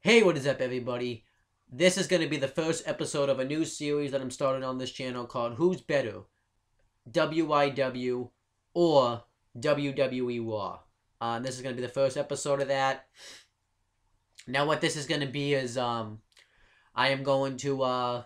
Hey, what is up, everybody? This is going to be the first episode of a new series that I'm starting on this channel called Who's Better, WYW or WWE Raw. This is going to be the first episode of that. Now, what this is going to be is, I am going to, I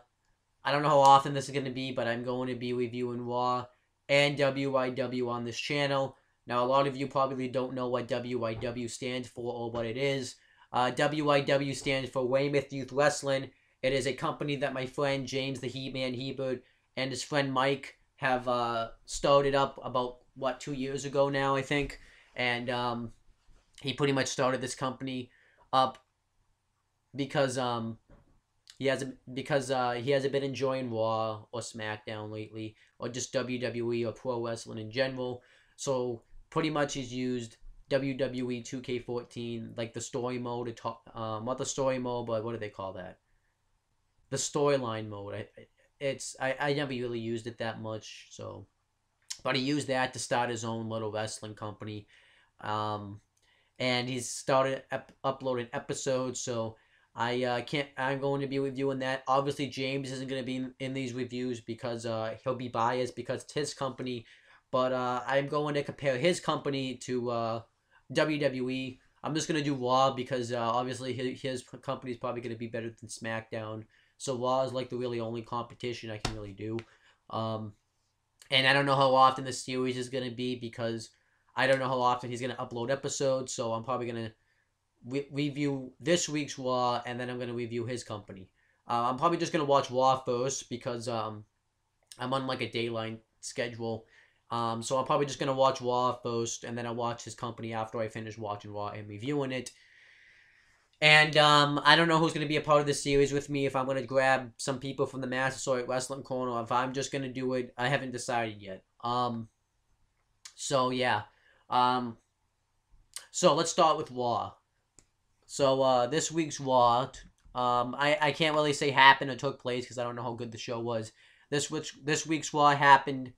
don't know how often this is going to be, but I'm going to be reviewing Raw and WYW on this channel. Now, a lot of you probably don't know what WYW stands for or what it is. WYW stands for Weymouth Youth Wrestling. It is a company that my friend James the He-Man Hebert and his friend Mike have started up about, 2 years ago now, I think. And he pretty much started this company up because he hasn't been enjoying Raw or SmackDown lately, or just WWE or pro wrestling in general. So pretty much he's used WWE 2K14, like the story mode, not the story mode, but what do they call that? The storyline mode. I never really used it that much, so, but he used that to start his own little wrestling company, and he's started uploading episodes. So I'm going to be reviewing that. Obviously, James isn't going to be in these reviews because he'll be biased because it's his company, but I'm going to compare his company to WWE. I'm just going to do Raw because obviously his company is probably going to be better than SmackDown. So Raw is like the really only competition I can really do. And I don't know how often this series is going to be because I don't know how often he's going to upload episodes. So I'm probably going to review this week's Raw and then I'm going to review his company. I'm probably just going to watch Raw first because I'm on like a dayline schedule. So I'm probably just going to watch Raw first, and then I'll watch his company after I finish watching Raw and reviewing it. And I don't know who's going to be a part of this series with me, if I'm going to grab some people from the Massasoit Wrestling Corner, or if I'm just going to do it. I haven't decided yet. So yeah. So let's start with Raw. So this week's Raw, I can't really say happened or took place because I don't know how good the show was. This week's Raw happened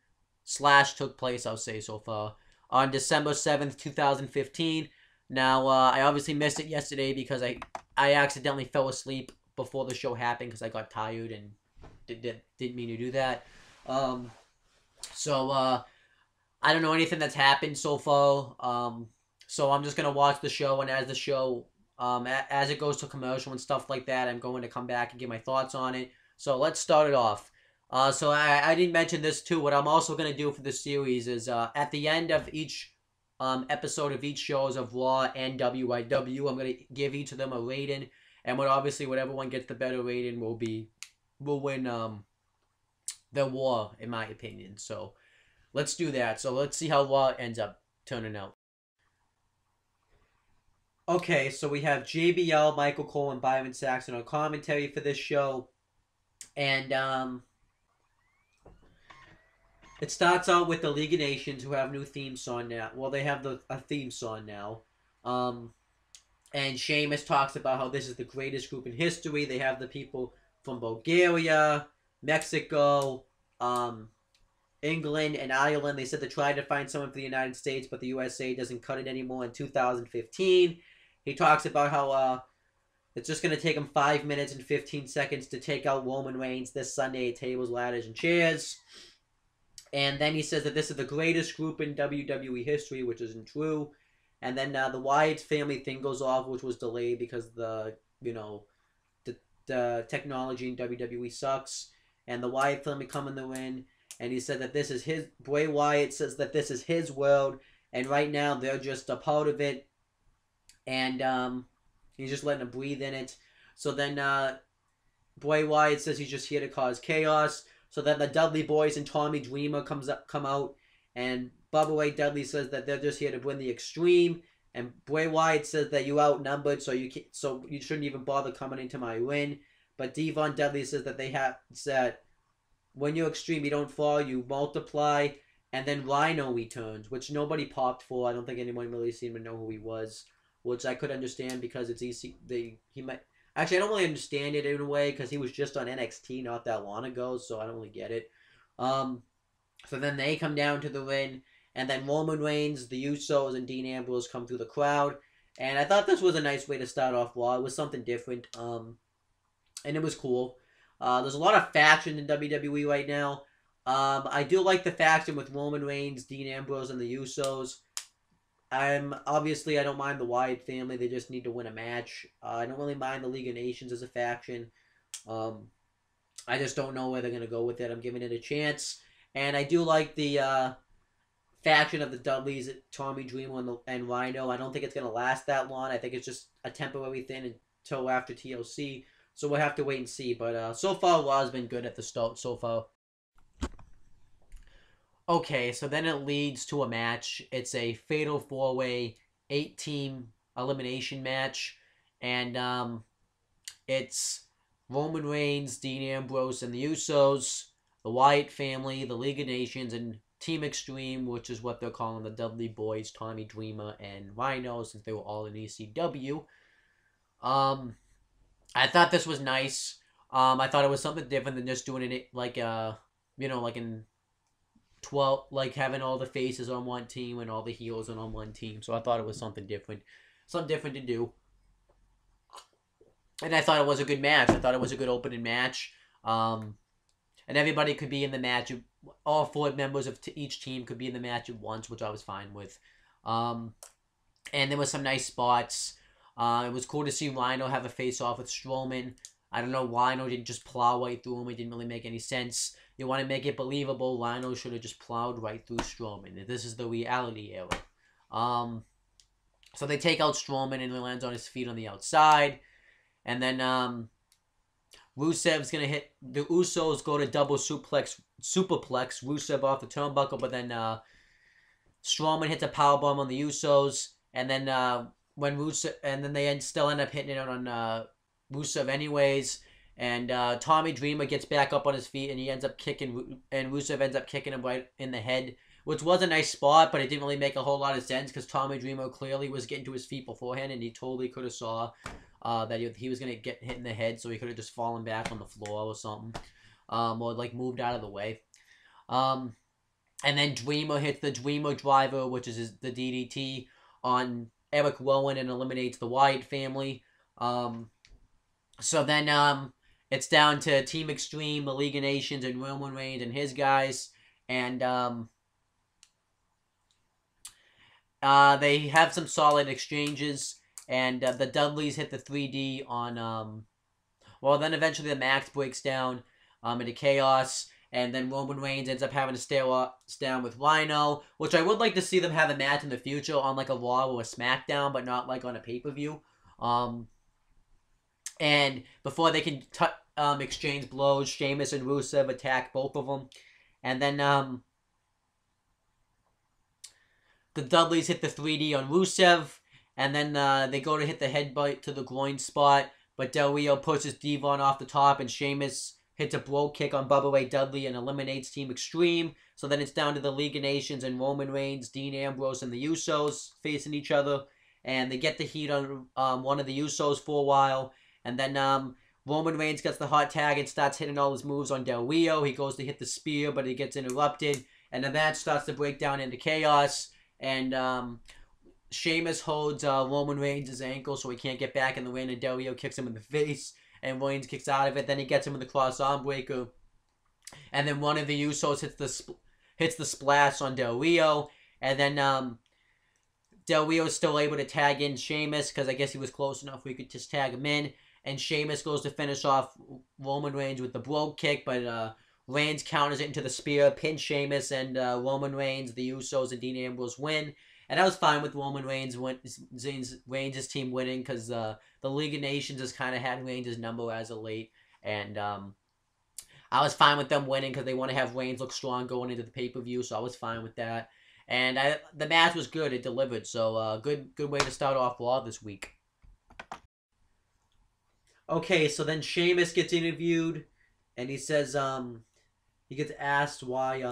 / took place, I'll say so far, on December 7th, 2015. Now, I obviously missed it yesterday because I accidentally fell asleep before the show happened because I got tired and didn't mean to do that. So I don't know anything that's happened so far. So I'm just going to watch the show, and as the show, as it goes to commercial and stuff like that, I'm going to come back and give my thoughts on it. So let's start it off. So I didn't mention this too. What I'm also going to do for this series is at the end of each episode of each shows of Raw and WYW, I'm going to give each of them a rating. And whatever one gets the better rating will win the Raw, in my opinion. So let's do that. So let's see how Raw ends up turning out. Okay, so we have JBL, Michael Cole, and Byron Saxton on commentary for this show. And it starts out with the League of Nations, who have a new theme song now. Well, they have a theme song now. And Sheamus talks about how this is the greatest group in history. They have the people from Bulgaria, Mexico, England, and Ireland. They said they tried to find someone for the United States, but the USA doesn't cut it anymore in 2015. He talks about how it's just going to take him 5 minutes and 15 seconds to take out Roman Reigns this Sunday at Tables, Ladders, and Chairs. And then he says that this is the greatest group in WWE history, which isn't true. And then the Wyatt family thing goes off, which was delayed because the technology in WWE sucks. And the Wyatt family come in the win. And he said that this is his... Bray Wyatt says that this is his world. And right now, they're just a part of it. And he's just letting them breathe in it. So then Bray Wyatt says he's just here to cause chaos. So then the Dudley Boys and Tommy Dreamer come out, and Bubba Ray Dudley says that they're just here to win the Extreme, and Bray Wyatt says that you outnumbered, so you shouldn't even bother coming into my win. But Devon Dudley says that when you're Extreme, you don't fall, you multiply, and then Rhino returns, which nobody popped for. I don't think anyone really seemed to know who he was, which I could understand because it's easy. He might. Actually, I don't really understand it in a way because he was just on NXT not that long ago, so I don't really get it. So then they come down to the ring, and then Roman Reigns, the Usos, and Dean Ambrose come through the crowd, And I thought this was a nice way to start off Raw. It was something different. And it was cool. There's a lot of factions in WWE right now. I do like the faction with Roman Reigns, Dean Ambrose, and the Usos. Obviously I don't mind the Wyatt family. They just need to win a match. I don't really mind the League of Nations as a faction. I just don't know where they're gonna go with it. I'm giving it a chance, and I do like the faction of the Dudleys, Tommy Dreamer and Rhino. I don't think it's gonna last that long. I think it's just a temporary thing until after TLC. So we'll have to wait and see. But so far, Raw's been good at the start so far. Okay, so then it leads to a match. It's a Fatal 4-Way 8-team elimination match. And it's Roman Reigns, Dean Ambrose, and the Usos, the Wyatt family, the League of Nations, and Team Extreme, which is what they're calling the Dudley Boys, Tommy Dreamer, and Rhino, since they were all in ECW. I thought this was nice. I thought it was something different than just doing it like like in 12, like having all the faces on one team and all the heels on one team. So I thought it was something different to do. And I thought it was a good match. I thought it was a good opening match. And everybody could be in the match. All 4 members of each team could be in the match at once, which I was fine with. And there was some nice spots. It was cool to see Rhino have a face-off with Strowman. I don't know, Rhino didn't just plow right through him. It didn't really make any sense. You want to make it believable, Rhino should have just plowed right through Strowman. This is the reality era. So they take out Strowman and he lands on his feet on the outside. And then Rusev's going to hit... The Usos go to double superplex Rusev off the turnbuckle, but then Strowman hits a powerbomb on the Usos. And then they still end up hitting it on Rusev anyways. And Tommy Dreamer gets back up on his feet and he ends up kicking... And Rusev ends up kicking him right in the head, which was a nice spot, but it didn't really make a whole lot of sense because Tommy Dreamer clearly was getting to his feet beforehand and he totally could have saw that he was going to get hit in the head, so he could have just fallen back on the floor or something. Or like moved out of the way. And then Dreamer hits the Dreamer Driver, which is the DDT, on Eric Rowan and eliminates the Wyatt family. So then it's down to Team Extreme, the League of Nations, and Roman Reigns and his guys. And they have some solid exchanges. And the Dudleys hit the 3D on... well, then eventually the match breaks down into chaos. And then Roman Reigns ends up having to stare down with Rhino, which I would like to see them have a match in the future on like a Raw or a SmackDown, but not like on a pay-per-view. And before they can exchange blows, Sheamus and Rusev attack both of them. And then the Dudleys hit the 3D on Rusev. And then they go to hit the headbutt to the groin spot. But Del Rio pushes Devon off the top. And Sheamus hits a blow kick on Bubba Ray Dudley and eliminates Team Extreme. So then it's down to the League of Nations and Roman Reigns, Dean Ambrose, and the Usos facing each other. And they get the heat on one of the Usos for a while. And then Roman Reigns gets the hot tag and starts hitting all his moves on Del Rio. He goes to hit the spear, but he gets interrupted. And the match starts to break down into chaos. And Sheamus holds Roman Reigns' ankle so he can't get back in the ring. And Del Rio kicks him in the face. And Reigns kicks out of it. Then he gets him in the cross arm breaker. And then one of the Usos hits the splash on Del Rio. And then Del Rio is still able to tag in Sheamus because I guess he was close enough we could just tag him in. And Sheamus goes to finish off Roman Reigns with the brogue kick, but Reigns counters it into the spear, pins Sheamus, and Roman Reigns, the Usos, and Dean Ambrose win. And I was fine with Roman Reigns' team winning because the League of Nations has kind of had Reigns' number as of late. And I was fine with them winning because they want to have Reigns look strong going into the pay-per-view, so I was fine with that. And the match was good. It delivered. So good way to start off Raw this week. Okay, so then Sheamus gets interviewed, and he says he gets asked why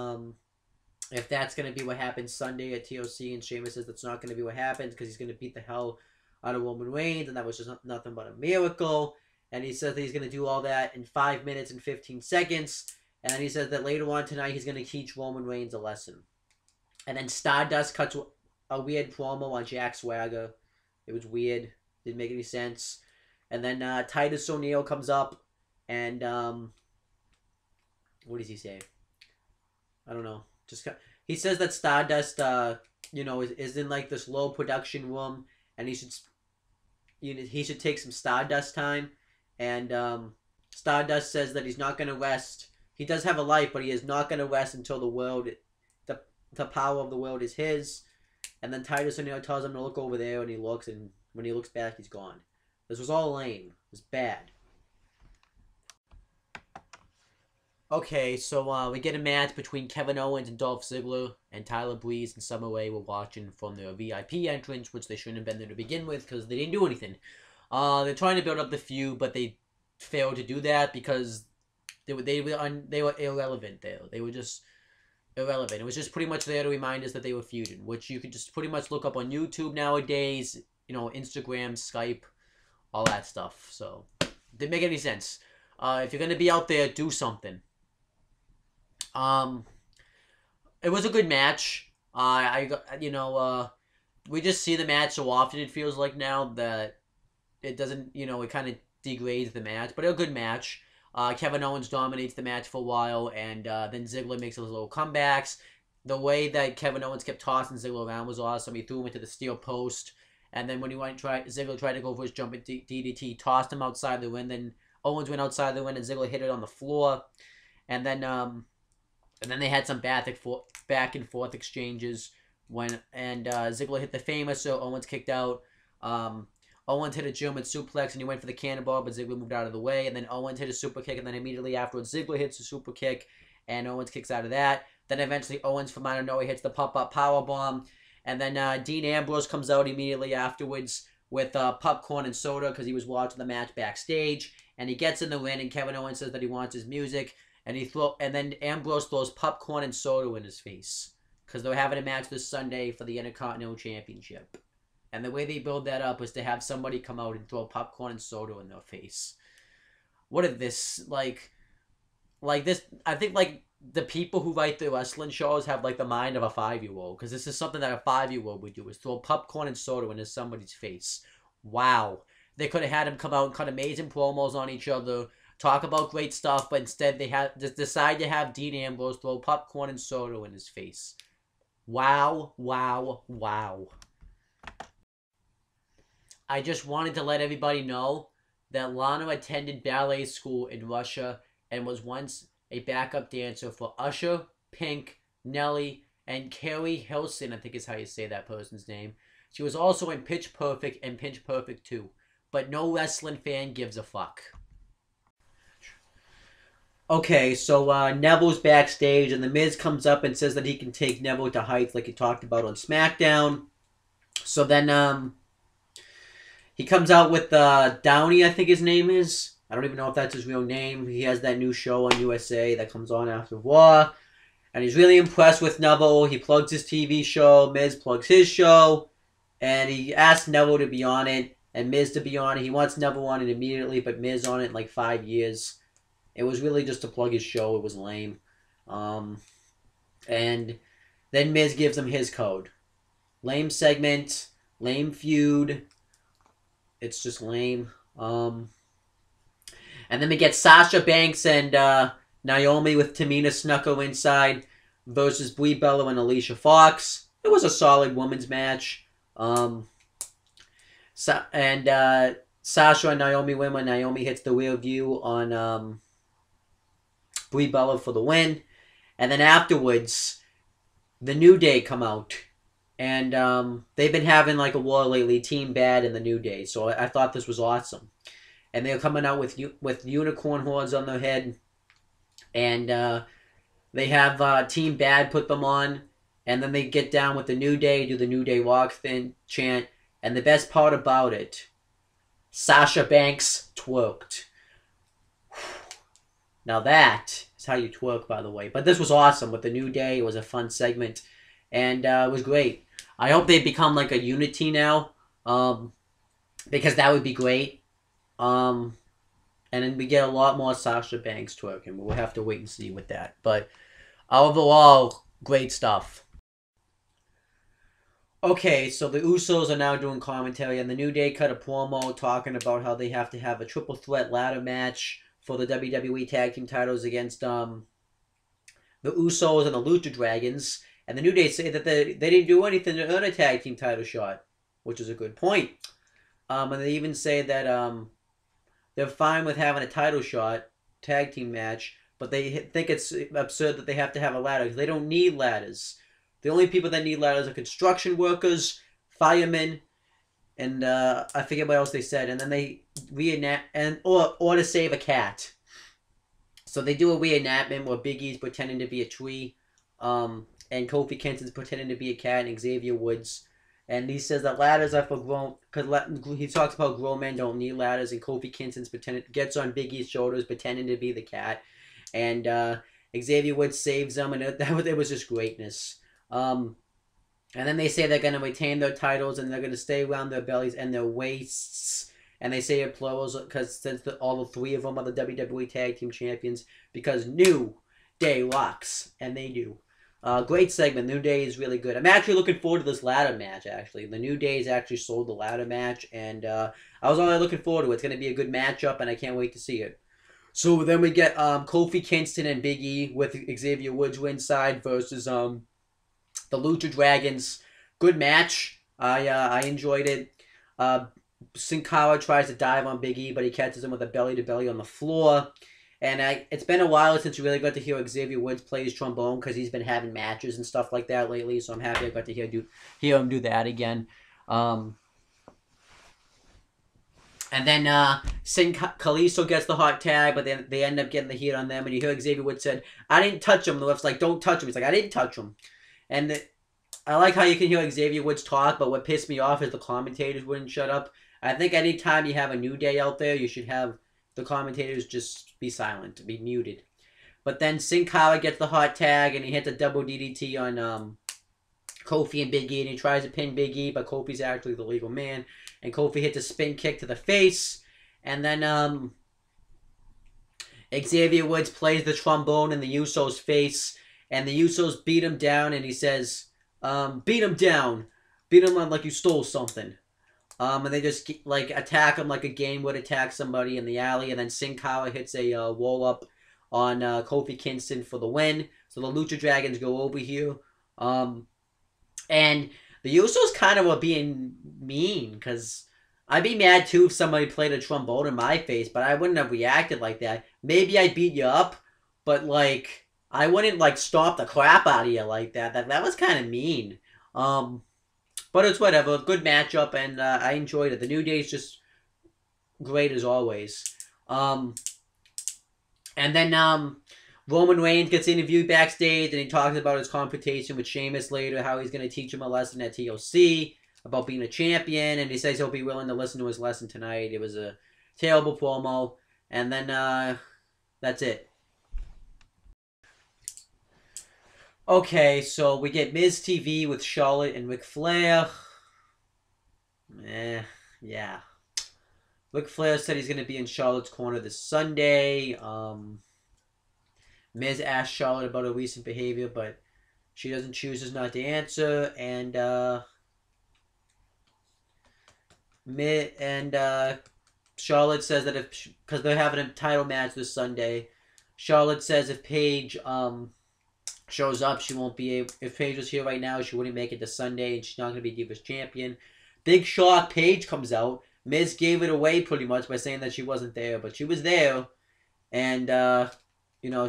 if that's going to be what happens Sunday at TLC, and Sheamus says that's not going to be what happens because he's going to beat the hell out of Roman Reigns, and that was just nothing but a miracle. And he says that he's going to do all that in 5 minutes and 15 seconds. And then he says that later on tonight he's going to teach Roman Reigns a lesson. And then Stardust cuts a weird promo on Jack Swagger. It was weird. Didn't make any sense. And then Titus O'Neil comes up, and what does he say? I don't know. He says that Stardust, is in like this low production room, and he should take some Stardust time. And Stardust says that he's not gonna rest. He does have a life, but he is not gonna rest until the power of the world is his. And then Titus O'Neil tells him to look over there, and he looks, and when he looks back, he's gone. This was all lame. It was bad. Okay, so we get a match between Kevin Owens and Dolph Ziggler, and Tyler Breeze and Summer Rae were watching from their VIP entrance, which they shouldn't have been there to begin with because they didn't do anything. They're trying to build up the feud, but they failed to do that because they were irrelevant there. They were just irrelevant. It was just pretty much there to remind us that they were feuding, which you could just pretty much look up on YouTube nowadays, Instagram, Skype, all that stuff. So, didn't make any sense. If you're going to be out there, do something. It was a good match. We just see the match so often, it feels like now, that it doesn't, it kind of degrades the match, but a good match. Kevin Owens dominates the match for a while, and then Ziggler makes those little comebacks. The way that Kevin Owens kept tossing Ziggler around was awesome. He threw him into the steel post, and then when Ziggler tried to go for his jumping DDT, tossed him outside the ring. Then Owens went outside the ring, and Ziggler hit it on the floor. And then they had some back and forth exchanges and Ziggler hit the famous, so Owens kicked out. Owens hit a German suplex, and he went for the cannonball, but Ziggler moved out of the way. And then Owens hit a super kick, and then immediately afterwards, Ziggler hits a super kick, and Owens kicks out of that. Then eventually, Owens from out of nowhere hits the pop-up powerbomb. And then Dean Ambrose comes out immediately afterwards with popcorn and soda because he was watching the match backstage. And he gets in the ring, and Kevin Owens says that he wants his music. And then Ambrose throws popcorn and soda in his face because they're having a match this Sunday for the Intercontinental Championship. And the way they build that up was to have somebody come out and throw popcorn and soda in their face. What is this? Like this, I think, the people who write the wrestling shows have, the mind of a 5-year-old. Because this is something that a 5-year-old would do, is throw popcorn and soda into somebody's face. Wow. They could have had him come out and cut amazing promos on each other, talk about great stuff, but instead they just decide to have Dean Ambrose throw popcorn and soda in his face. Wow, wow, wow. I just wanted to let everybody know that Lana attended ballet school in Russia and was once a backup dancer for Usher, Pink, Nelly, and Carrie Hilson, I think is how you say that person's name. She was also in Pitch Perfect and Pitch Perfect 2. But no wrestling fan gives a fuck. Okay, so Neville's backstage, and The Miz comes up and says that he can take Neville to heights like he talked about on SmackDown. So then he comes out with Downey, I think his name is. I don't even know if that's his real name. He has that new show on USA that comes on after Raw. And he's really impressed with Neville. He plugs his TV show. Miz plugs his show. And he asks Neville to be on it and Miz to be on it. He wants Neville on it immediately, but Miz on it in 5 years. It was really just to plug his show. It was lame. And then Miz gives him his code. Lame segment. Lame feud. It's just lame. And then we get Sasha Banks and Naomi with Tamina Snuka inside versus Brie Bella and Alicia Fox. It was a solid women's match. Sasha and Naomi win when Naomi hits the rear view on Brie Bella for the win. And then afterwards, the New Day come out. And they've been having a war lately, Team Bad and the New Day. So I thought this was awesome. And they're coming out with unicorn horns on their head. And they have Team Bad put them on. And then they get down with the New Day, do the New Day walk thing, chant. And the best part about it, Sasha Banks twerked. Now that is how you twerk, by the way. But this was awesome with the New Day. It was a fun segment. And it was great. I hope they become a unity now. Because that would be great. And then we get a lot more Sasha Banks twerking. We'll have to wait and see with that. But overall, great stuff. Okay, so the Usos are now doing commentary, and the New Day cut a promo talking about how they have to have a triple threat ladder match for the WWE Tag Team titles against the Usos and the Lucha Dragons. And the New Day say that they didn't do anything to earn a tag team title shot, which is a good point. And they even say that they're fine with having a title shot, tag team match, but they think it's absurd that they have to have a ladder because they don't need ladders. The only people that need ladders are construction workers, firemen, and I forget what else they said. And then they reenact or to save a cat. So they do a reenactment where Big E's pretending to be a tree, and Kofi Kingston's pretending to be a cat, and Xavier Woods. And he says that ladders are for grown, because he talks about grown men don't need ladders, and Kofi Kingston's gets on Big E's shoulders, pretending to be the cat, and Xavier Woods saves them, and it was just greatness. And then they say they're going to retain their titles, and they're going to stay around their bellies and their waists. And they say it plurals because since all the three of them are the WWE Tag Team Champions, because New Day rocks, and they do. Great segment. New Day is really good. I'm actually looking forward to this ladder match, actually. The New Day's actually sold the ladder match, and I was only looking forward to it. It's going to be a good matchup, and I can't wait to see it. So then we get Kofi Kingston and Big E with Xavier Woods ringside versus the Lucha Dragons. Good match. I enjoyed it. Sin Cara tries to dive on Big E, but he catches him with a belly-to-belly on the floor. And it's been a while since you really got to hear Xavier Woods play his trombone because he's been having matches and stuff like that lately. So I'm happy I got to hear him do that again. And then Kalisto gets the hot tag, but then they end up getting the heat on them. And you hear Xavier Woods said, "I didn't touch him." The ref's like, "Don't touch him." He's like, "I didn't touch him." And I like how you can hear Xavier Woods talk, but what pissed me off is the commentators wouldn't shut up. I think anytime you have a New Day out there, you should have the commentators just be silent, be muted. But then Sin Cara gets the hot tag, and he hits a double DDT on Kofi and Big E, and he tries to pin Big E, but Kofi's actually the legal man. And Kofi hits a spin kick to the face, and then Xavier Woods plays the trombone in the Usos' face, and the Usos beat him down, and he says, beat him down. Beat him like you stole something. And they just like attack him like a game would attack somebody in the alley, and then Sin Cara hits a roll up on Kofi Kingston for the win. So the Lucha Dragons go over here, and the Usos kind of were being mean because I'd be mad too if somebody played a trombone in my face, but I wouldn't have reacted like that. Maybe I'd beat you up, but like I wouldn't like stomp the crap out of you like that. That was kind of mean. But it's whatever. Good matchup, and I enjoyed it. The New Day's just great as always. And then Roman Reigns gets interviewed backstage, and he talks about his confrontation with Sheamus later, how he's going to teach him a lesson at TLC about being a champion, and he says he'll be willing to listen to his lesson tonight. It was a terrible promo. And then that's it. Okay, so we get Miz TV with Charlotte and Ric Flair. Yeah. Ric Flair said he's going to be in Charlotte's corner this Sunday. Miz asked Charlotte about her recent behavior, but she chooses not to answer. And Charlotte says that because they're having a title match this Sunday, Charlotte says if Paige shows up, she won't be able. If Paige was here right now, she wouldn't make it to Sunday, and she's not going to be Divas Champion. Big shock, Paige comes out. Miz gave it away pretty much by saying that she wasn't there, but she was there. And,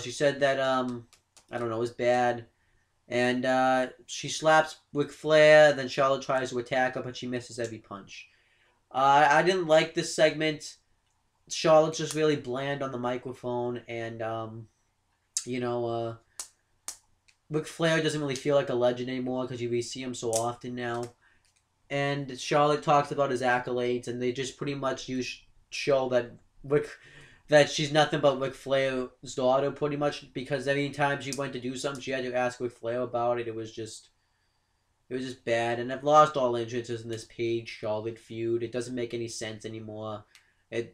she said that, I don't know, it was bad. And she slaps Ric Flair, then Charlotte tries to attack her, but she misses every punch. I didn't like this segment. Charlotte's just really bland on the microphone, and, Ric Flair doesn't really feel like a legend anymore because you see him so often now. And Charlotte talks about his accolades, and they just pretty much show that she's nothing but Ric Flair's daughter, pretty much, because every time she went to do something, she had to ask Ric Flair about it. It was just bad, and I've lost all interest in this Paige Charlotte feud. It doesn't make any sense anymore. I've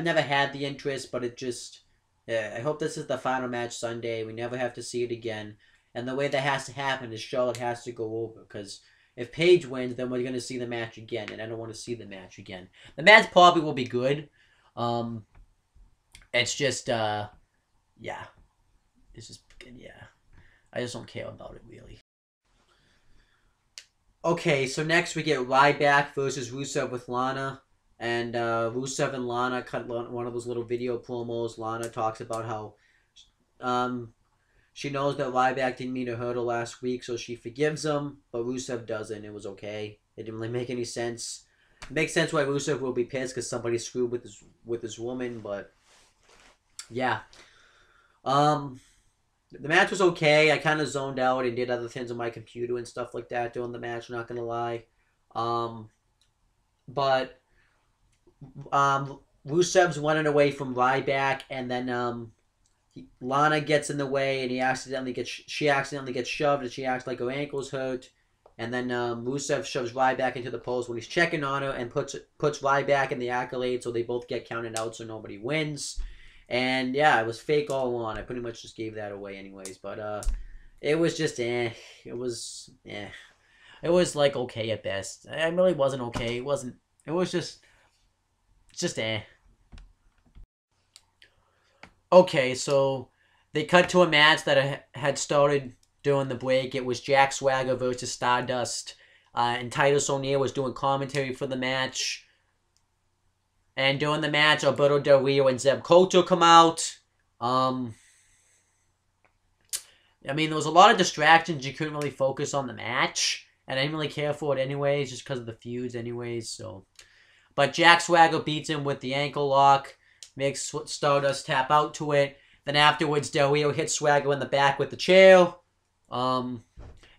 never had the interest, but it just. Yeah, I hope this is the final match Sunday. We never have to see it again. And the way that has to happen is Charlotte has to go over. Because if Paige wins, then we're going to see the match again. And I don't want to see the match again. The match probably will be good. It's just, yeah. It's just, yeah. I just don't care about it, really. Okay, so next we get Ryback versus Rusev with Lana. And Rusev and Lana cut one of those little video promos. Lana talks about how she knows that Ryback didn't mean to hurt her last week, so she forgives him, but Rusev doesn't. It was okay. It didn't really make any sense. It makes sense why Rusev will be pissed because somebody screwed with his woman, but yeah. The match was okay. I kind of zoned out and did other things on my computer and stuff like that during the match, not going to lie. But Rusev's running away from Ryback, and then Lana gets in the way, and she accidentally gets shoved, and she acts like her ankle's hurt. And then Rusev shoves Ryback into the post when he's checking on her and puts Ryback in the accolade, so they both get counted out, so nobody wins. And yeah, it was fake all along. I pretty much just gave that away anyways. But it was just It was like okay at best. It really wasn't okay. It wasn't. It was just Okay, so they cut to a match that had started during the break. It was Jack Swagger versus Stardust. And Titus O'Neil was doing commentary for the match. And during the match, Alberto Del Rio and Zeb Coulter come out. I mean, there was a lot of distractions. You couldn't really focus on the match. And I didn't really care for it anyways, just because of the feuds anyways. So, but Jack Swagger beats him with the ankle lock. Makes Stardust tap out to it. Then afterwards, Del Rio hits Swagger in the back with the chair. And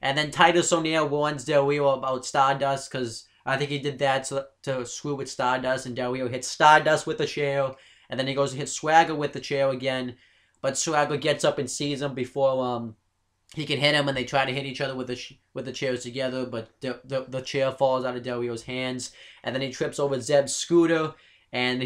then Titus O'Neil warns Del Rio about Stardust because I think he did that to screw with Stardust, and Del Rio hits Stardust with the chair, and then he goes to hit Swagger with the chair again, but Swagger gets up and sees him before he can hit him, and they try to hit each other with the chairs together, but the chair falls out of Del Rio's hands, and then he trips over Zeb's scooter, and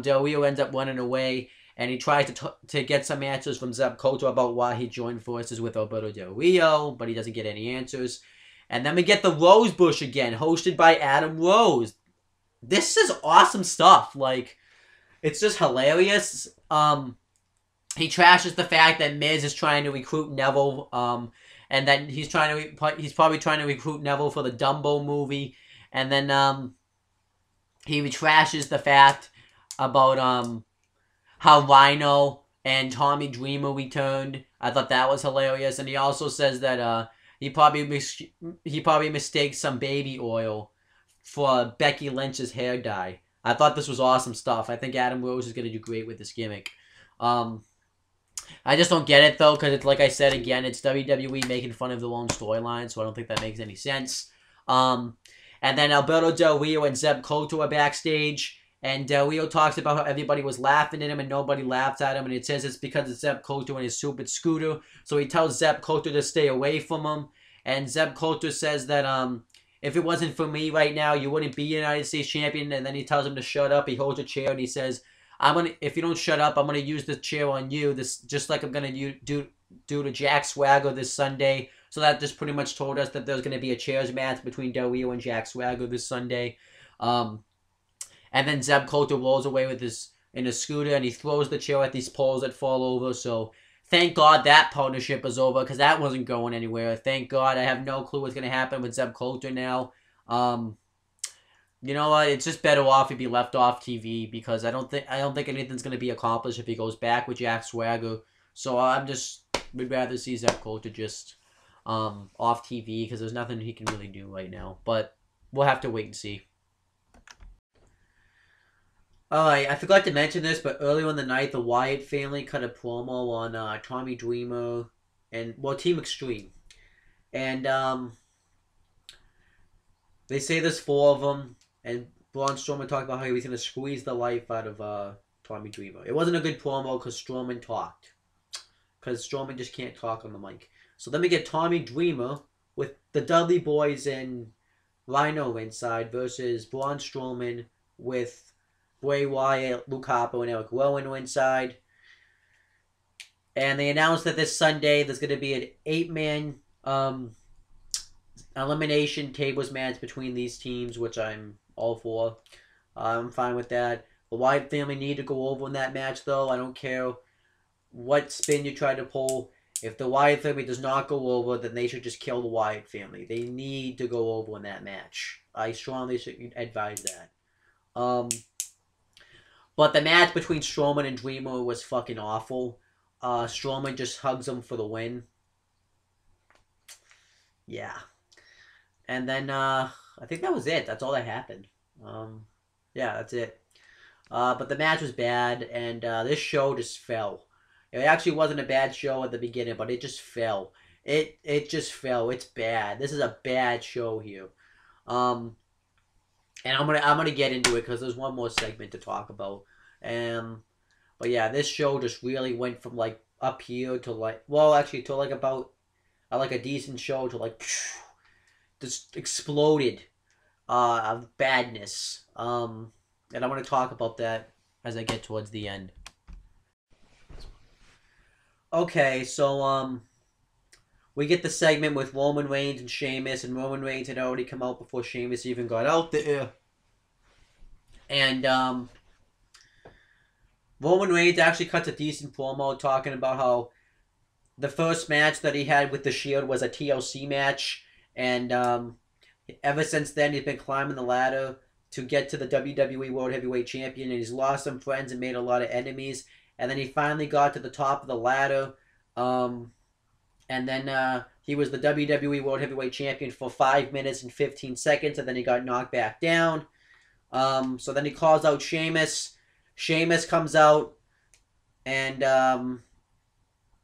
Del Rio ends up running away, and he tries to get some answers from Zeb Coulter about why he joined forces with Alberto Del Rio, but he doesn't get any answers. And then we get the Rose Bush again, hosted by Adam Rose. This is awesome stuff. Like, it's just hilarious. He trashes the fact that Miz is trying to recruit Neville, and that he's probably trying to recruit Neville for the Dumbo movie. And then he trashes the fact about how Rhino and Tommy Dreamer returned. I thought that was hilarious. And he also says that he probably mistakes some baby oil for Becky Lynch's hair dye. I thought this was awesome stuff. I think Adam Rose is going to do great with this gimmick. I just don't get it, though, because it's like I said again, it's WWE making fun of their own storyline, so I don't think that makes any sense. And then Alberto Del Rio and Zeb Coulter are backstage, and Del Rio talks about how everybody was laughing at him and nobody laughed at him, and it says it's because of Zeb Coulter and his stupid scooter. So he tells Zeb Coulter to stay away from him, and Zeb Coulter says that if it wasn't for me right now, you wouldn't be United States Champion. And then he tells him to shut up. He holds a chair and he says, if you don't shut up, I'm gonna use the chair on you. This just like I'm gonna do to Jack Swagger this Sunday. So that just pretty much told us that there's gonna be a chairs match between Del Rio and Jack Swagger this Sunday. And then Zeb Coulter rolls away in his scooter, and he throws the chair at these poles that fall over. So thank God that partnership is over, because that wasn't going anywhere. Thank God. I have no clue what's going to happen with Zeb Coulter now. You know what? It's just better off if he left off TV, because I don't think anything's going to be accomplished if he goes back with Jack Swagger. So would rather see Zeb Coulter just off TV, because there's nothing he can really do right now. But we'll have to wait and see. Alright, I forgot to mention this, but earlier in the night, the Wyatt family cut a promo on Tommy Dreamer and, Team Extreme. And, they say there's 4 of them, and Braun Strowman talked about how he was going to squeeze the life out of Tommy Dreamer. It wasn't a good promo because Strowman talked. Because Strowman just can't talk on the mic. So then we get Tommy Dreamer with the Dudley Boys and Rhino inside versus Braun Strowman with Bray Wyatt, Luke Harper, and Eric Rowan inside. And they announced that this Sunday there's going to be an 8-man elimination tables match between these teams, which I'm all for. I'm fine with that. The Wyatt family need to go over in that match, though. I don't care what spin you try to pull. If the Wyatt family does not go over, then they should just kill the Wyatt family. They need to go over in that match. I strongly should advise that. But the match between Strowman and Dreamer was fucking awful. Strowman just hugs him for the win. Yeah. And then, I think that was it. That's all that happened. Yeah, that's it. But the match was bad, and this show just fell. It actually wasn't a bad show at the beginning, but it just fell. It just fell. It's bad. This is a bad show here. And I'm gonna get into it because there's one more segment to talk about. But yeah, this show just really went from like up here to like, well, actually to like about like a decent show to like just exploded of badness. And I'm gonna talk about that as I get towards the end. Okay, so we get the segment with Roman Reigns and Sheamus, and Roman Reigns had already come out before Sheamus even got out there. And Roman Reigns actually cuts a decent promo talking about how the first match that he had with the Shield was a TLC match, and ever since then he's been climbing the ladder to get to the WWE World Heavyweight Champion, and he's lost some friends and made a lot of enemies. And then he finally got to the top of the ladder. And then he was the WWE World Heavyweight Champion for 5 minutes and 15 seconds. And then he got knocked back down. So then he calls out Sheamus. Sheamus comes out. And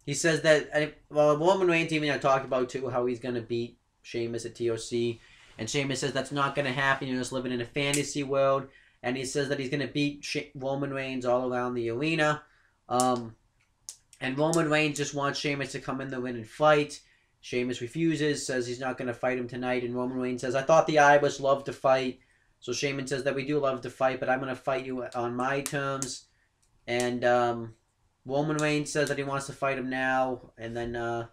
he says that... Well, Roman Reigns even talked about, too, how he's going to beat Sheamus at TOC. And Sheamus says that's not going to happen. You're just living in a fantasy world. And he says that he's going to beat Roman Reigns all around the arena. And Roman Reigns just wants Sheamus to come in the ring and fight. Sheamus refuses, says he's not going to fight him tonight. And Roman Reigns says, I thought the Irish loved to fight. So Sheamus says that we do love to fight, but I'm going to fight you on my terms. And Roman Reigns says that he wants to fight him now. And then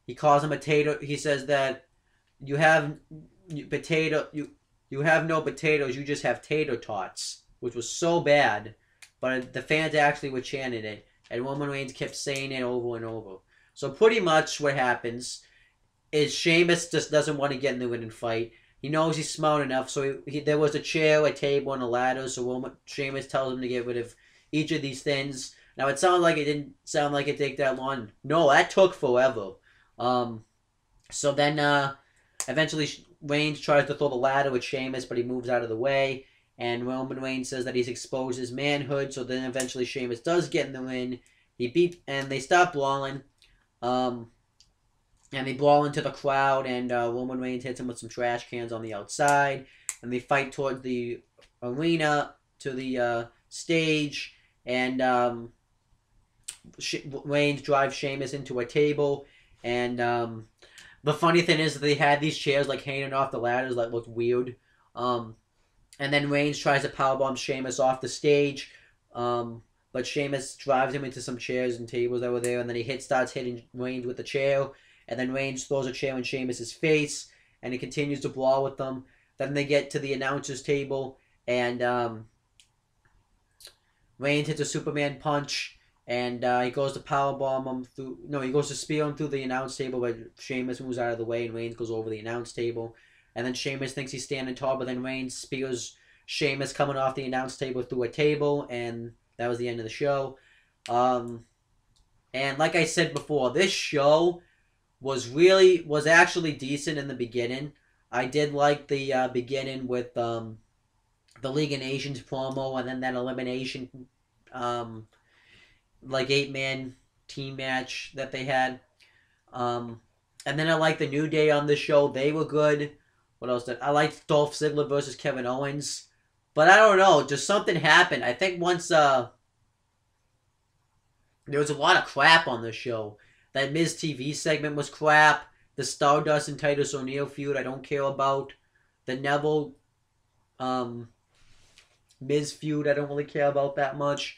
he calls him a tater. He says that you have no potatoes, you just have tater tots. Which was so bad. But the fans actually were chanting it. And Roman Reigns kept saying it over and over. So pretty much what happens is Sheamus just doesn't want to get in the ring and fight. He knows he's smart enough. So there was a chair, a table, and a ladder. So Sheamus tells him to get rid of each of these things. Now it sounded like it didn't sound like it take that long. No, that took forever. So then eventually Reigns tries to throw the ladder with Sheamus, but he moves out of the way. And Roman Reigns says that he's exposed his manhood. So then eventually Sheamus does get in the ring. And they stop brawling. And they brawl into the crowd. And Roman Reigns hits him with some trash cans on the outside. And they fight towards the arena to the stage. And Reigns drives Sheamus into a table. And the funny thing is that they had these chairs like hanging off the ladders that looked weird. And then Reigns tries to powerbomb Sheamus off the stage. But Sheamus drives him into some chairs and tables that were there. And then he starts hitting Reigns with the chair. And then Reigns throws a chair in Sheamus' face. And he continues to brawl with them. Then they get to the announcer's table. And Reigns hits a Superman punch. And he goes to powerbomb him through... No, he goes to spear him through the announce table. But Sheamus moves out of the way. And Reigns goes over the announce table. And then Sheamus thinks he's standing tall, but then Reigns spears Sheamus coming off the announce table through a table, and that was the end of the show. And like I said before, this show was actually decent in the beginning. I did like the beginning with the League of Nations promo, and then that elimination, like 8-man team match that they had. And then I liked the New Day on the show. They were good. What else did I liked Dolph Ziggler versus Kevin Owens. But I don't know, just something happened. I think once there was a lot of crap on the show. That Miz TV segment was crap. The Stardust and Titus O'Neil feud I don't care about. The Neville Miz feud I don't really care about that much.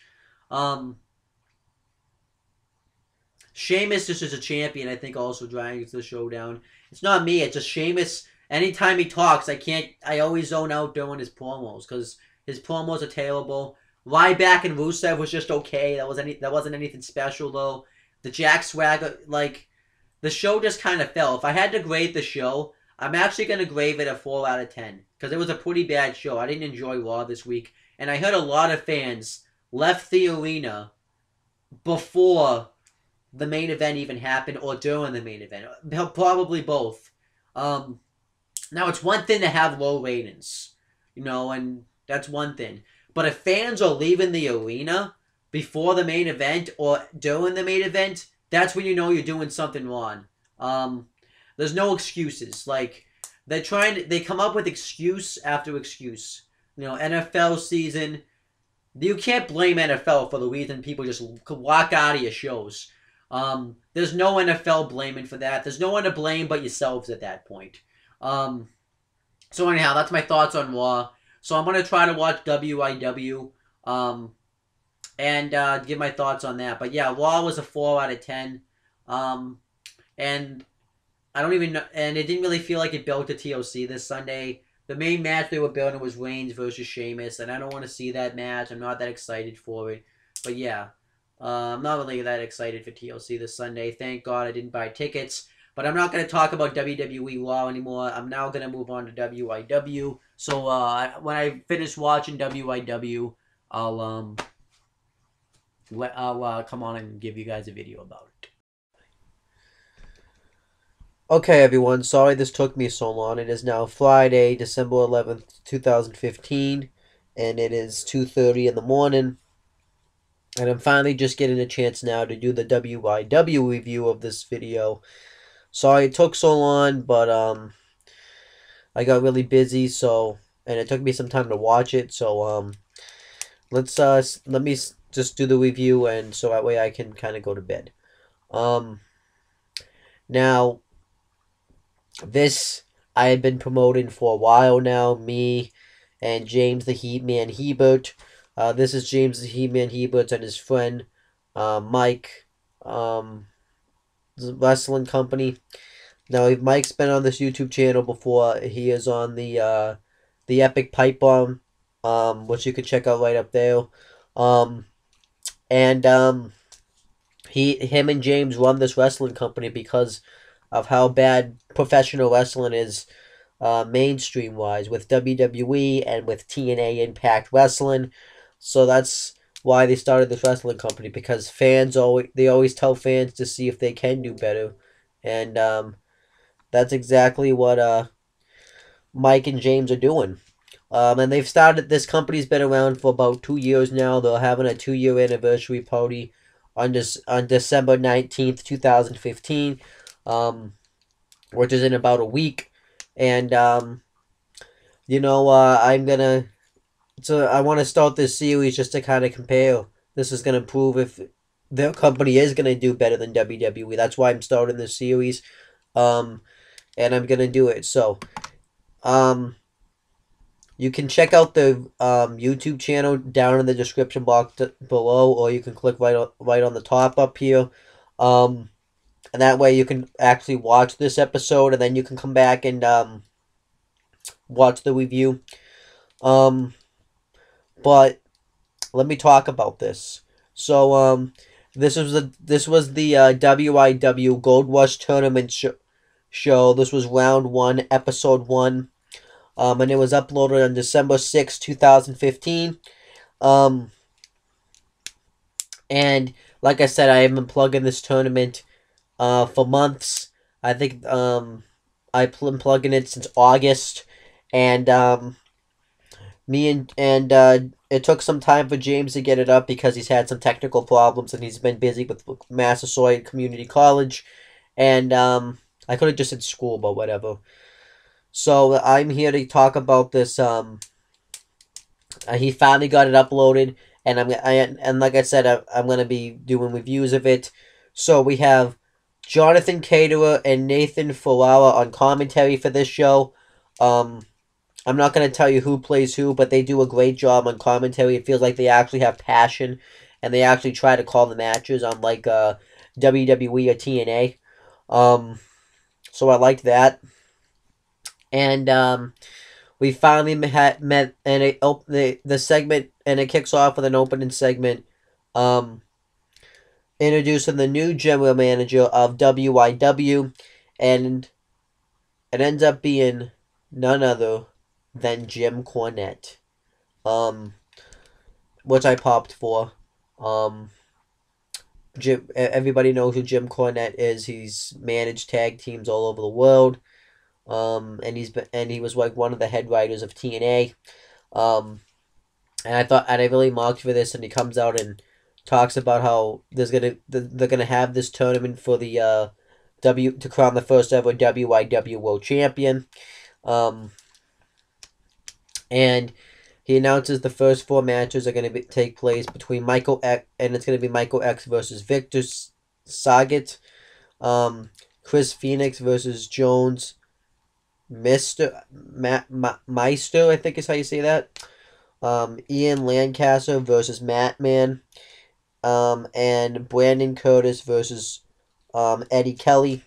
Sheamus just as a champion, I think, also drags the show down. It's not me. It's just Sheamus. Anytime he talks, I always zone out during his promos because his promos are terrible. Ryback and Rusev was just okay. That wasn't anything special though. The Jack Swagger, like, the show just kind of fell. If I had to grade the show, I'm actually gonna grade it a 4 out of 10 because it was a pretty bad show. I didn't enjoy Raw this week, and I heard a lot of fans left the arena before the main event even happened or during the main event. Probably both. Now, it's one thing to have low ratings, and that's one thing. But if fans are leaving the arena before the main event or during the main event, that's when you know you're doing something wrong. There's no excuses. Like, they come up with excuse after excuse. NFL season. You can't blame NFL for the reason people just walk out of your shows. There's no NFL blaming for that. There's no one to blame but yourselves at that point. So anyhow, that's my thoughts on Raw. So I'm going to try to watch WYW and give my thoughts on that. But yeah, Raw was a 4 out of 10. And I don't even know, and it didn't really feel like it built to TLC this Sunday. The main match they were building was Reigns versus Sheamus, and I don't want to see that match. I'm not that excited for it. But yeah, I'm not really that excited for TLC this Sunday. Thank God I didn't buy tickets. But I'm not going to talk about WWE Raw anymore. I'm now going to move on to WYW. So when I finish watching WYW, I'll come on and give you guys a video about it. Okay, everyone. Sorry this took me so long. It is now Friday, December 11th, 2015, and it is 2:30 in the morning. And I'm finally just getting a chance now to do the WYW review of this video. Sorry it took so long, but I got really busy, and it took me some time to watch it. So let me just do the review, and so that way I can kind of go to bed. Now, this I had been promoting for a while now. Me and James the Heatman Hebert. This is James the Heatman Hebert and his friend Mike. Wrestling company. Now, Mike's been on this YouTube channel before. He is on the Epic Pipe Bomb, which you can check out right up there. Him and James run this wrestling company because of how bad professional wrestling is, mainstream wise, with WWE and with TNA Impact Wrestling. So that's why they started this wrestling company, because fans always tell fans to see if they can do better, and that's exactly what Mike and James are doing. And they've started, this company's been around for about 2 years now. They're having a 2-year anniversary party on December 19th, 2015, which is in about a week. And I want to start this series just to kind of compare. This is going to prove if their company is going to do better than WWE. That's why I'm starting this series. And I'm going to do it. So, you can check out the YouTube channel down in the description box below, or you can click right on the top up here. And that way you can actually watch this episode, and then you can come back and watch the review. But let me talk about this. So, this was the WIW Gold Rush Tournament show. This was round 1, episode 1. And it was uploaded on December 6, 2015. And like I said, I have been plugging this tournament for months. I think I've been plugging it since August. And it took some time for James to get it up because he's had some technical problems and he's been busy with Massasoit Community College. And I could have just said school, but whatever. So I'm here to talk about this. He finally got it uploaded, and like I said, I'm gonna be doing reviews of it. So we have Jonathan Caterer and Nathan Ferrara on commentary for this show. I'm not gonna tell you who plays who, but they do a great job on commentary. It feels like they actually have passion, and they actually try to call the matches, unlike WWE or TNA. So I liked that. And we finally met, and the segment, and it kicks off with an opening segment, introducing the new general manager of WYW, and it ends up being none other than Jim Cornette, which I popped for. Everybody knows who Jim Cornette is. He's managed tag teams all over the world. And he was like one of the head writers of TNA. And I really marked for this, and he comes out and talks about how they're gonna have this tournament for the to crown the first ever WYW World Champion. And he announces the first 4 matches are going to take place between Michael X, and it's going to be Michael X versus Victor Saget, Chris Phoenix versus Jones Meister, I think is how you say that. Ian Lancaster versus Matman, and Brandon Curtis versus Eddie Kelly,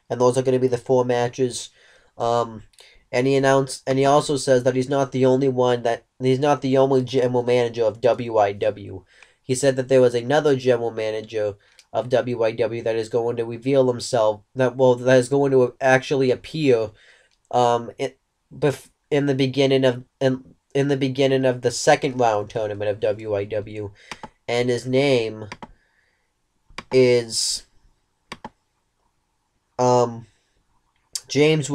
and those are going to be the 4 matches. And he also says that he's not the only general manager of WYW. He said that there was another general manager of WYW that is going to reveal himself, that is going to actually appear in the beginning of the second round tournament of WYW, and his name is James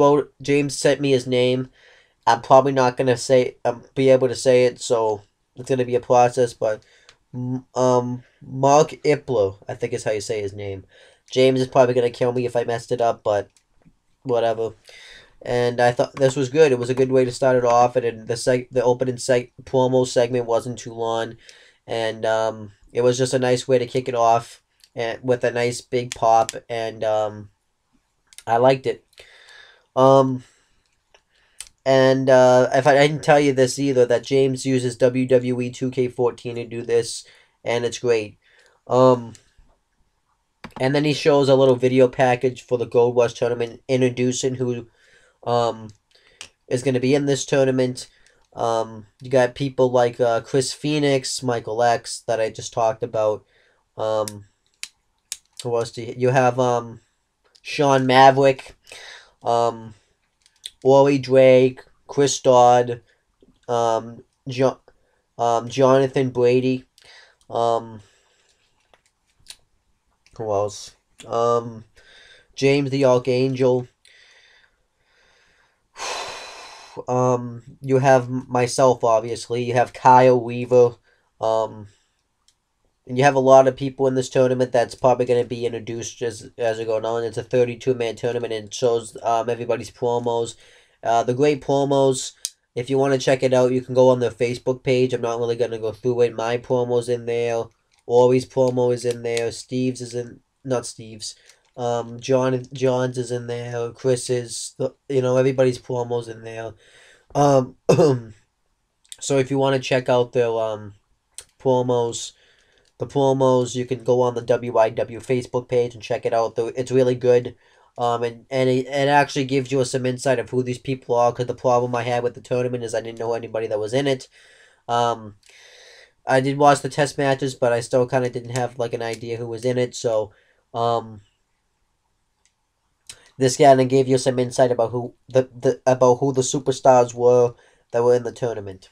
sent me his name. I'm probably not gonna be able to say it, so it's gonna be a process. But Mark Ipler, I think is how you say his name. James is probably gonna kill me if I messed it up, but whatever. And I thought this was good. It was a good way to start it off, and the opening promo segment wasn't too long, and it was just a nice way to kick it off, and with a nice big pop, and I liked it. And if I didn't tell you this either, that James uses WWE 2K14 to do this, and it's great. And then he shows a little video package for the Gold Rush tournament, introducing who is going to be in this tournament. You got people like Chris Phoenix, Michael X, that I just talked about. Who else do you have? Sean Maverick, Ori Drake, Chris Dodd, Jonathan Brady, who else? James the Archangel. You have myself, obviously. You have Kyle Weaver. And you have a lot of people in this tournament that's probably going to be introduced as it goes on. It's a 32-man tournament, and it shows everybody's promos. The great promos. If you want to check it out, you can go on their Facebook page. I'm not really going to go through it. My promo's in there. Ori's promo is in there. Steve's is in... Not Steve's. John's is in there. Chris's. Everybody's promo's in there. So if you want to check out their promos... The promos, you can go on the WYW Facebook page and check it out. It's really good. And it actually gives you some insight of who these people are, because the problem I had with the tournament is I didn't know anybody that was in it. I did watch the test matches, but I still kind of didn't have like an idea who was in it. So, this kind of gave you some insight about who the superstars were that were in the tournament.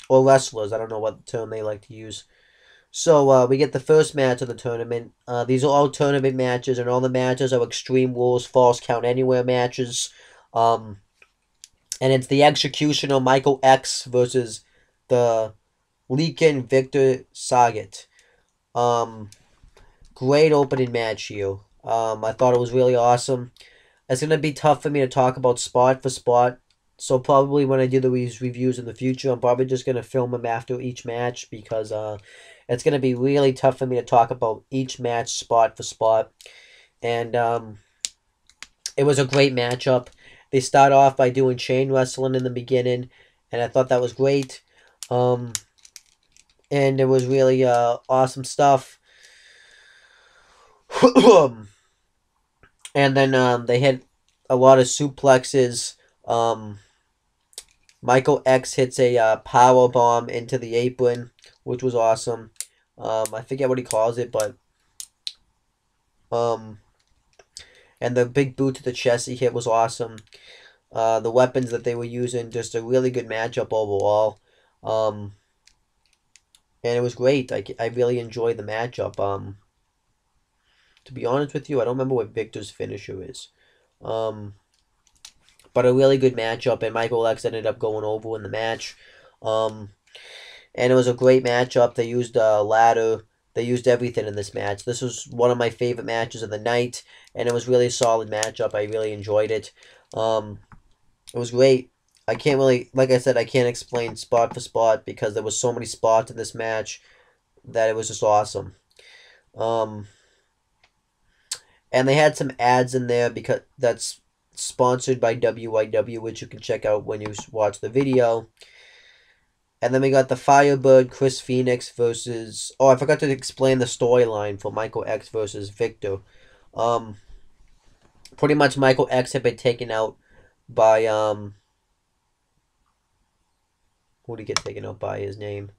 Or wrestlers. I don't know what term they like to use. So, we get the first match of the tournament. These are all tournament matches, and all the matches are Extreme Rules, Falls Count Anywhere matches. And it's the Executioner Michael X versus the Leakin Victor Saget. Great opening match here. I thought it was really awesome. It's going to be tough for me to talk about spot for spot. So probably when I do these reviews in the future, I'm probably just going to film them after each match, because it's going to be really tough for me to talk about each match spot for spot. And it was a great matchup. They start off by doing chain wrestling in the beginning, and I thought that was great. And it was really awesome stuff. And then they had a lot of suplexes. Michael X hits a power bomb into the apron, which was awesome. I forget what he calls it, but and the big boot to the chest he hit was awesome. The weapons that they were using, just a really good matchup overall. And it was great. I really enjoyed the matchup. To be honest with you, I don't remember what Victor's finisher is. But a really good matchup, and Michael X ended up going over in the match. And it was a great matchup. They used a ladder. They used everything in this match. This was one of my favorite matches of the night, and it was really a solid matchup. I really enjoyed it. It was great. I can't really, like I said, I can't explain spot for spot because there was so many spots in this match that it was just awesome. And they had some ads in there because that's sponsored by WYW, which you can check out when you watch the video. And then we got the Firebird Chris Phoenix versus... Oh, I forgot to explain the storyline for Michael X versus Victor. Pretty much Michael X had been taken out by... Who did he get taken out by? His name?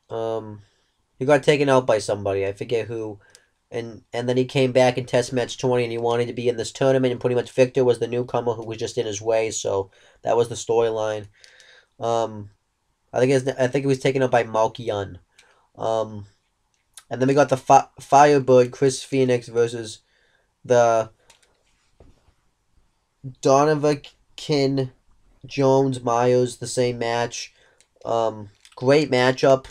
He got taken out by somebody. I forget who. And then he came back in Test Match 20 and he wanted to be in this tournament, and pretty much Victor was the newcomer who was just in his way, so that was the storyline. I think he was taken out by Malkian. And then we got the Firebird Chris Phoenix versus the Donovan Jones Myers, the same match. Great matchup.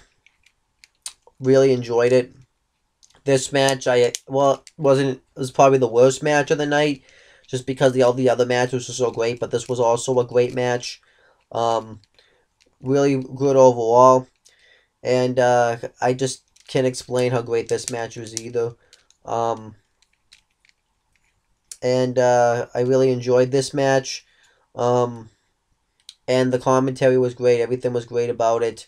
Really enjoyed it. This match, it was probably the worst match of the night, just because all the other matches were so great, but this was also a great match. Really good overall, and I just can't explain how great this match was either. And I really enjoyed this match, and the commentary was great. Everything was great about it.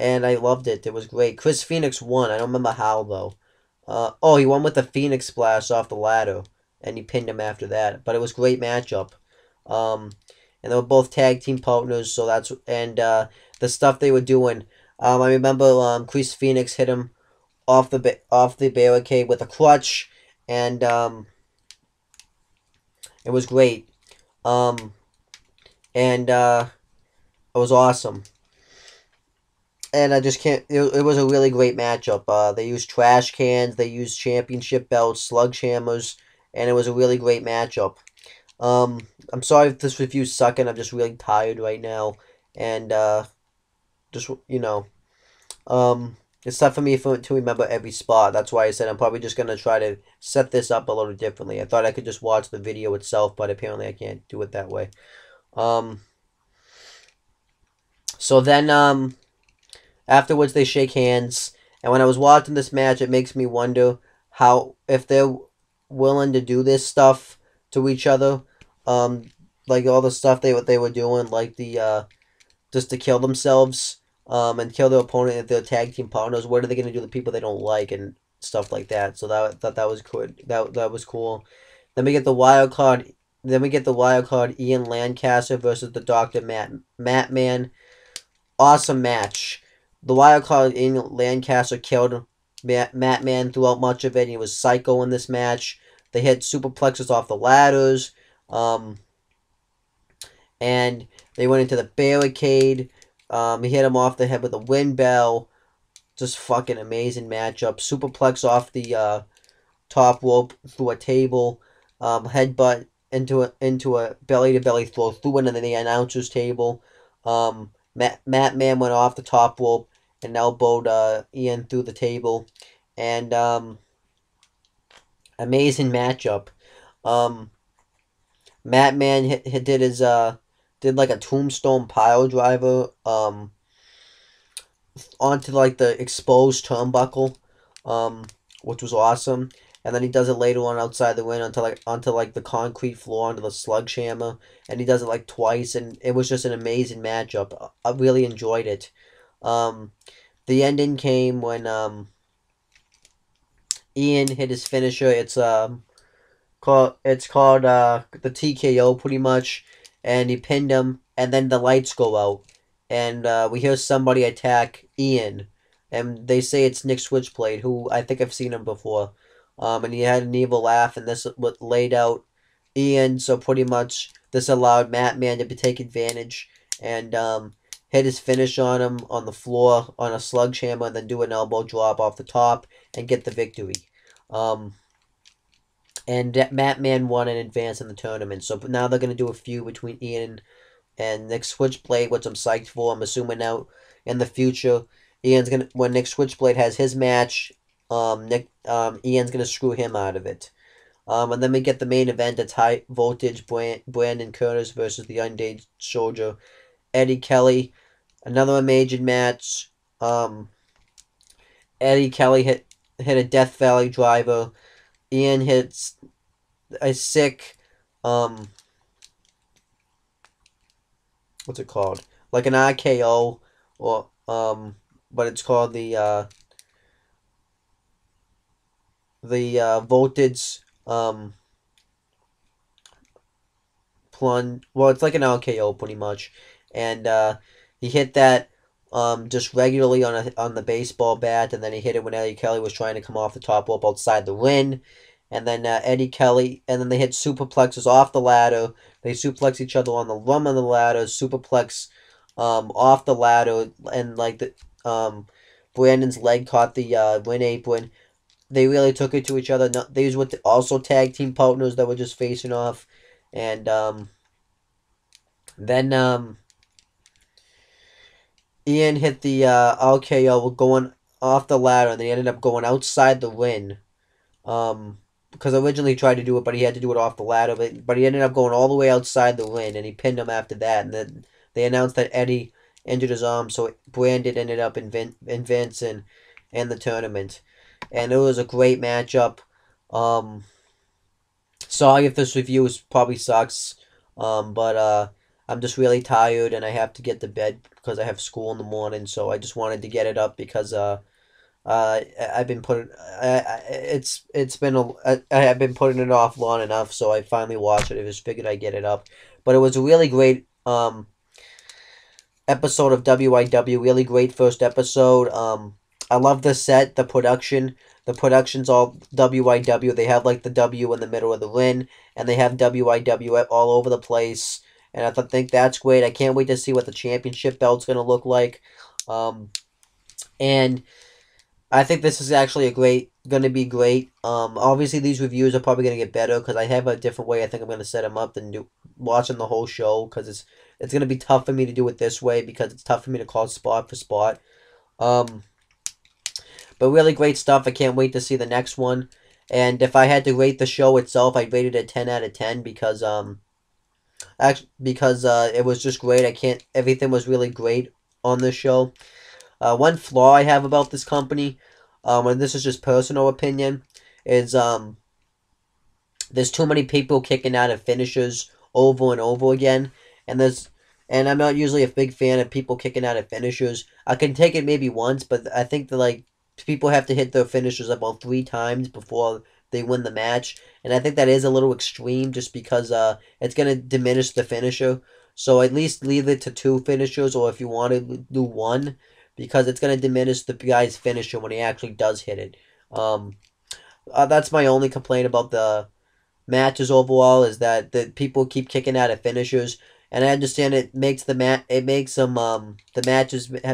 And I loved it. It was great. Chris Phoenix won. I don't remember how, though. He won with the Phoenix Splash off the ladder. And he pinned him after that. But it was a great matchup. And they were both tag team partners. So that's... And the stuff they were doing. I remember Chris Phoenix hit him off the barricade with a clutch. And it was great. And it was awesome. And I just can't... It was a really great matchup. They used trash cans. They used championship belts, sledgehammers. And it was a really great matchup. I'm sorry if this review's sucking. I'm just really tired right now. And, just, it's tough for me to remember every spot. That's why I said I'm probably just going to try to set this up a little differently. I thought I could just watch the video itself, but apparently I can't do it that way. So then, afterwards, they shake hands, and when I was watching this match, it makes me wonder if they're willing to do this stuff to each other, like all the stuff they were doing, like the just to kill themselves, and kill their opponent if they're tag team partners. What are they gonna do to people they don't like and stuff like that? So that was good. That was cool. Then we get the wild card. Then we get the wild card Ian Lancaster versus the Dr. Matt Man. Awesome match. The wild card in Lancaster killed Matt Man throughout much of it. He was psycho in this match. They hit superplexes off the ladders. And they went into the barricade. He hit him off the head with a wind bell. Just fucking amazing matchup. Superplex off the top rope through a table. Headbutt into a belly-to-belly throw through into the announcer's table. Matt Man went off the top rope and elbowed Ian through the table. And amazing matchup. Matt Man did like a tombstone pile driver onto like the exposed turnbuckle, which was awesome. And then he does it later on outside the ring onto the concrete floor, onto the sledgehammer, and he does it like twice, and it was just an amazing matchup. I really enjoyed it. the ending came when Ian hit his finisher. It's called the TKO pretty much, and he pinned him, and then the lights go out, and we hear somebody attack Ian, and they say it's Nick Switchblade, who I think I've seen him before, and he had an evil laugh, and this laid out Ian, so pretty much this allowed Man to take advantage and hit his finish on him on the floor on a sledgehammer, and then do an elbow drop off the top and get the victory. And Man won in advance in the tournament. So now they're going to do a feud between Ian and Nick Switchblade, which I'm psyched for. I'm assuming now in the future, when Nick Switchblade has his match, Ian's going to screw him out of it. And then we get the main event. It's high voltage Brandon Curtis versus the Undead Soldier Eddie Kelly. Another major match. Eddie Kelly hit a Death Valley driver. Ian hits a sick, what's it called? Like an RKO, or but it's called the voltage plunge. Well, it's like an RKO pretty much, and he hit that just regularly on the baseball bat, and then he hit it when Eddie Kelly was trying to come off the top rope outside the ring, and then Eddie Kelly, and then they hit superplexes off the ladder. They suplex each other on the rung of the ladder, superplex off the ladder, and like the Brandon's leg caught the ring apron. They really took it to each other. These were also tag team partners that were just facing off, and then Ian hit the RKO going off the ladder, and they ended up going outside the ring. Because originally he tried to do it, but he had to do it off the ladder. But he ended up going all the way outside the ring, and he pinned him after that. And then they announced that Eddie injured his arm, so Brandon ended up advancing in the tournament. And it was a great matchup. Sorry if this review probably sucks, but I'm just really tired, and I have to get to bed because I have school in the morning. So I just wanted to get it up because I've been putting I've been putting it off long enough, so I finally watched it. I just figured I'd get it up. But it was a really great episode of WYW. Really great first episode. I love the set, the production. The production's all WYW. They have like the W in the middle of the ring, and they have WYW all over the place. And I think that's great. I can't wait to see what the championship belt's gonna look like. And I think this is actually gonna be great. Obviously these reviews are probably gonna get better because I have a different way I think I'm gonna set them up than watching the whole show, because it's gonna be tough for me to do it this way because it's tough for me to call spot for spot. But really great stuff. I can't wait to see the next one. And if I had to rate the show itself, I'd rate it a 10 out of 10 because it was just great. Everything was really great on this show. One flaw I have about this company, and this is just personal opinion, is there's too many people kicking out of finishers over and over again, and I'm not usually a big fan of people kicking out of finishers. I can take it maybe once, but I think that people have to hit their finishers about 3 times before they win the match, and I think that is a little extreme just because it's going to diminish the finisher. So at least leave it to 2 finishers, or if you want to do 1, because it's going to diminish the guy's finisher when he actually does hit it. That's my only complaint about the matches overall, is that the people keep kicking out of finishers, and I understand it makes the matches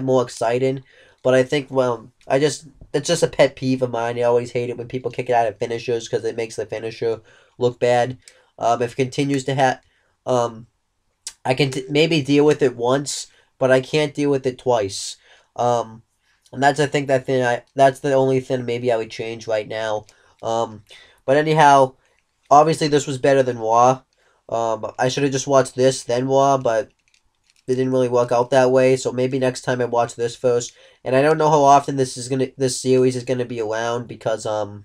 more exciting, but I think it's just a pet peeve of mine. I always hate it when people kick it out of finishers because it makes the finisher look bad. If it continues to have, I can maybe deal with it once, but I can't deal with it twice. And that's that's the only thing maybe I would change right now. But anyhow, obviously this was better than Raw. I should have just watched this then Raw, but it didn't really work out that way. So maybe next time I watch this first. And I don't know how often this series is gonna be around because how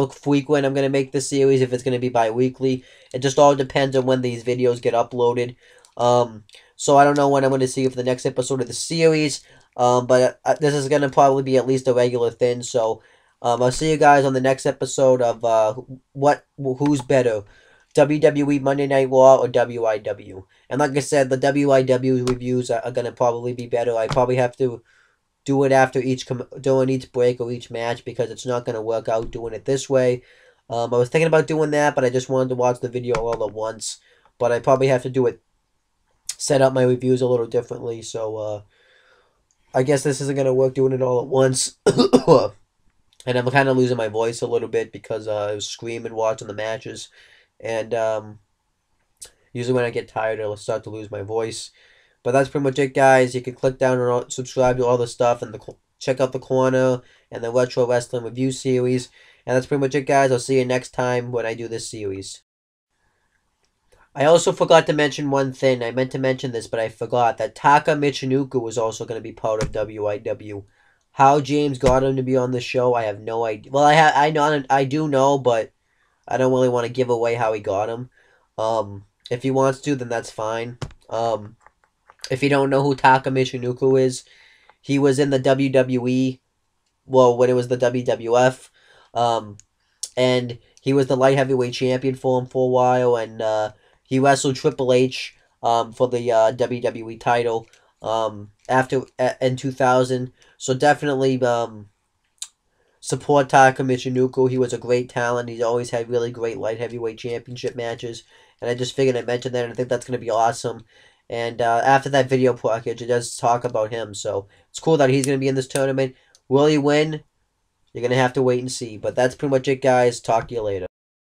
frequent I'm gonna make this series, if it's gonna be bi-weekly. It just all depends on when these videos get uploaded. So I don't know when I'm gonna see if the next episode of the series. But this is gonna probably be at least a regular thing. So, I'll see you guys on the next episode of who's better, WWE Monday Night Raw or WYW. And like I said, the WYW reviews are gonna probably be better. I probably have to do it after doing each break or each match because it's not gonna work out doing it this way. I was thinking about doing that, but I just wanted to watch the video all at once. But I probably have to do it, set up my reviews a little differently. So I guess this isn't gonna work doing it all at once. And I'm kind of losing my voice a little bit because I was screaming watching the matches, and usually when I get tired, I'll start to lose my voice. But that's pretty much it, guys. You can click down and subscribe to all the stuff and check out the corner and the Retro Wrestling Review series. And that's pretty much it, guys. I'll see you next time when I do this series. I also forgot to mention one thing. I meant to mention this, but I forgot that Taka Michinoku was also going to be part of WYW. How James got him to be on the show, I have no idea. Well, I do know, but I don't really want to give away how he got him. If he wants to, then that's fine. If you don't know who Taka Michinoku is, he was in the WWE, well, when it was the WWF, and he was the light heavyweight champion for him for a while, and he wrestled Triple H for the WWE title in 2000. So definitely support Taka Michinoku. He was a great talent. He's always had really great light heavyweight championship matches, and I just figured I'd mention that, and I think that's going to be awesome. And after that video package, it does talk about him. So it's cool that he's going to be in this tournament. Will he win? You're going to have to wait and see. But that's pretty much it, guys. Talk to you later.